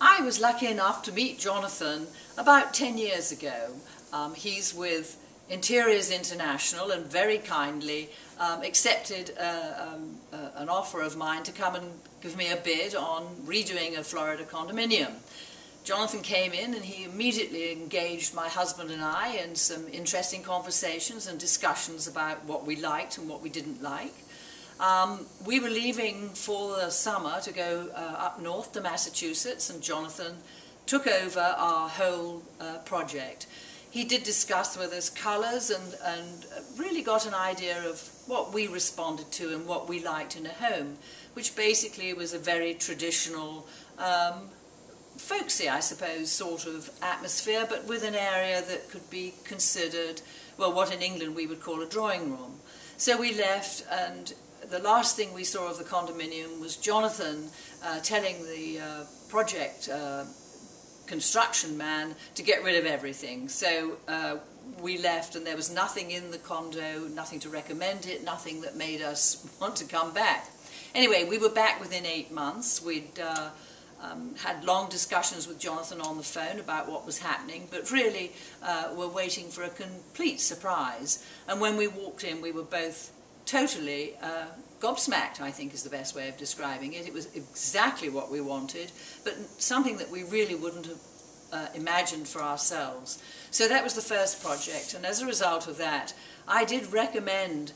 I was lucky enough to meet Jonathan about 10 years ago. He's with Interiors International and very kindly accepted an offer of mine to come and give me a bid on redoing a Florida condominium. Jonathan came in and he immediately engaged my husband and I in some interesting conversations and discussions about what we liked and what we didn't like. We were leaving for the summer to go up north to Massachusetts, and Jonathan took over our whole project. He did discuss with us colours and really got an idea of what we responded to and what we liked in a home, which basically was a very traditional, folksy, I suppose, sort of atmosphere, but with an area that could be considered, well, what in England we would call a drawing room. So we left, and the last thing we saw of the condominium was Jonathan telling the project construction man to get rid of everything. So we left, and there was nothing in the condo, nothing to recommend it, nothing that made us want to come back. Anyway, we were back within 8 months. We'd had long discussions with Jonathan on the phone about what was happening, but really were waiting for a complete surprise. And when we walked in, we were both totally gobsmacked, I think is the best way of describing it. It was exactly what we wanted, but something that we really wouldn't have imagined for ourselves. So that was the first project, and as a result of that, I did recommend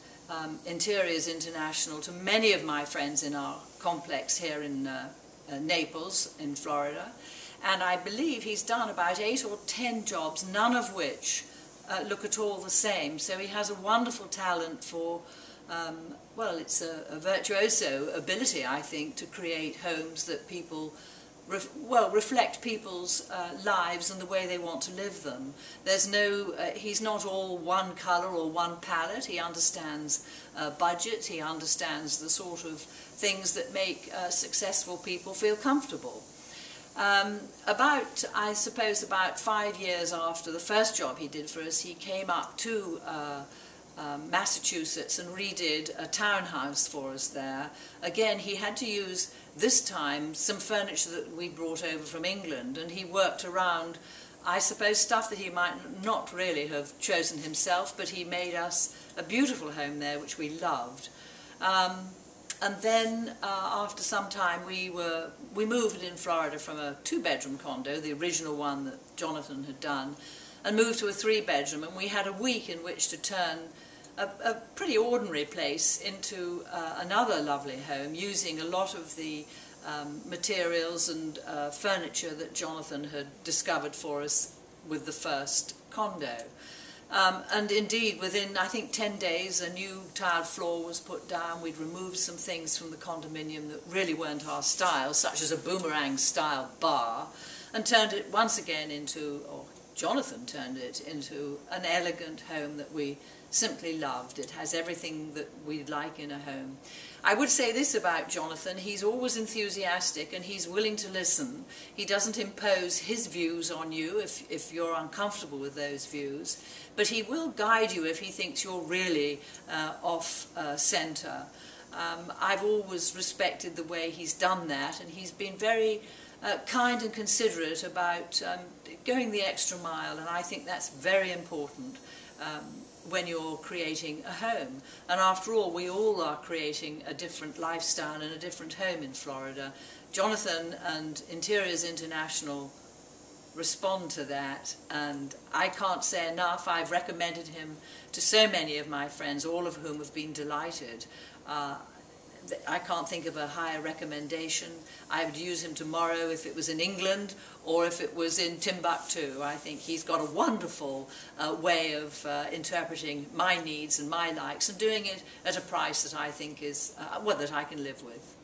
Interiors International to many of my friends in our complex here in Naples, in Florida, and I believe he's done about 8 or 10 jobs, none of which look at all the same. So he has a wonderful talent for well, it's a virtuoso ability, I think, to create homes that people, reflect people's lives and the way they want to live them. There's no, he's not all one colour or one palette. He understands budget, he understands the sort of things that make successful people feel comfortable. I suppose about 5 years after the first job he did for us, he came up to Massachusetts and redid a townhouse for us there. Again, he had to use, this time, some furniture that we brought over from England, and he worked around, I suppose, stuff that he might not really have chosen himself, but he made us a beautiful home there, which we loved. And then, after some time, we moved in Florida from a 2-bedroom condo, the original one that Jonathan had done, and moved to a 3-bedroom, and we had a week in which to turn a pretty ordinary place into another lovely home, using a lot of the materials and furniture that Jonathan had discovered for us with the first condo. And indeed, within, I think, 10 days, a new tiled floor was put down. We'd removed some things from the condominium that really weren't our style, such as a boomerang-style bar, and turned it once again into, or Jonathan turned it into, an elegant home that we simply loved. It has everything that we'd like in a home. I would say this about Jonathan: he's always enthusiastic and he's willing to listen. He doesn't impose his views on you if you're uncomfortable with those views, but he will guide you if he thinks you're really off centre. I've always respected the way he's done that, and he's been very kind and considerate about going the extra mile, and I think that's very important when you're creating a home. And after all, we all are creating a different lifestyle and a different home in Florida. Jonathan and Interiors International respond to that, and I can't say enough. I've recommended him to so many of my friends, all of whom have been delighted. I can't think of a higher recommendation. I would use him tomorrow if it was in England or if it was in Timbuktu. I think he's got a wonderful way of interpreting my needs and my likes, and doing it at a price that I think is, well, that I can live with.